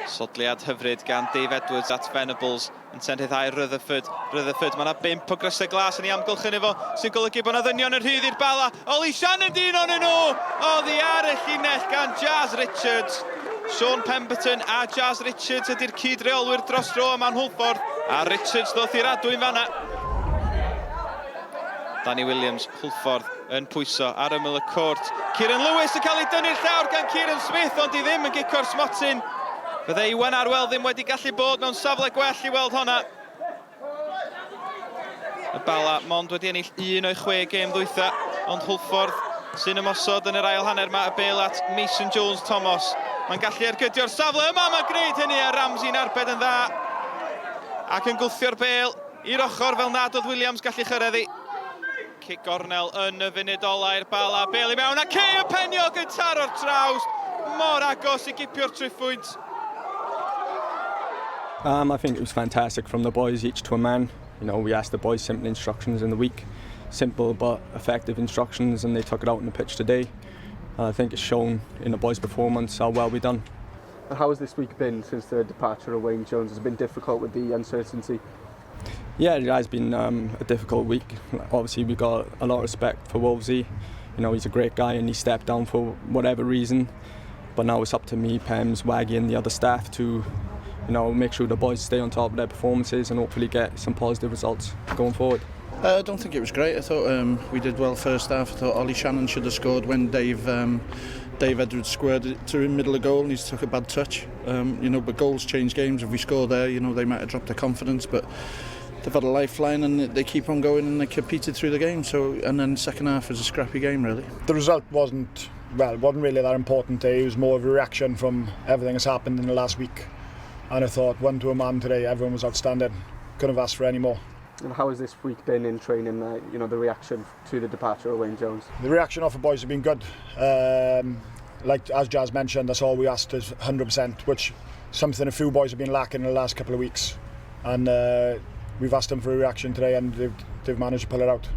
Sodliad hyfryd gan Dave Edwards at Venables yn tenryddau Rutherford. Mae yna 5 o grysau glas yn ei amgylch yn efo, sy'n golygu bod yna ddynion yn rhydd i'r Bala. Oli Shannon dyn o'n nhw! Oddi ar y llinell gan Jazz Richards. Sean Pemberton a Jazz Richards ydy'r cyd-reolwyr dros dro yma'n Hwlffordd. A Richards ddoth i'r adwyn fanna. Danny Williams, Hwlffordd yn pwyso ar ymyl y cwrt. Kieran Lewis yn cael ei dynnu'r llawr gan Kieran Smith, ond i ddim yn gico'r smotyn. Bydde Iwan Arwel ddim wedi gallu bod mewn safle gwell i weld honna. Y Bala mond wedi ennill 1 o'i 6 gêm ddwytha, ond Hwlffordd sy'n ymosod yn yr ail hanner yma y bêl at Mason Jones-Thomas. Mae'n gallu ergydio'r safle yma, mae'n gwneud hynny a Ramsey'n arbed yn dda. Ac yn gwthio'r bêl i'r ochr fel nad oedd Williams gallu chyrraeddi. Cic gornel yn y funud ola i'r Bala, bêl i mewn a Kay y Penniog yn taro'r traws. Mor agos i gipio'r triffwynt. I think it was fantastic from the boys, each to a man. You know, we asked the boys simple instructions in the week, simple but effective instructions, and they took it out on the pitch today. And I think it's shown in the boys' performance how well we've done. How has this week been since the departure of Wayne Jones? Has it been difficult with the uncertainty? Yeah, it has been a difficult week. Obviously, we've got a lot of respect for Wolvesy. You know, he's a great guy and he stepped down for whatever reason. But now it's up to me, Pems, Waggy and the other staff to make sure the boys stay on top of their performances and hopefully get some positive results going forward. I don't think it was great. I thought we did well first half. I thought Ollie Shannon should have scored when Dave Edwards squared it to the middle of the goal and he took a bad touch. But goals change games. If we score there, they might have dropped their confidence, but they've had a lifeline and they keep on going and they competed through the game. And then second half was a scrappy game, really. The result wasn't really that important. It was more of a reaction from everything that's happened in the last week. And I thought 1 to a man today, everyone was outstanding. Couldn't have asked for any more. And how has this week been in training, the reaction to the departure of Wayne Jones? The reaction of the boys has been good. Like as Jazz mentioned, that's all we asked is 100%, which something a few boys have been lacking in the last couple of weeks. And we've asked them for a reaction today and they've managed to pull it out.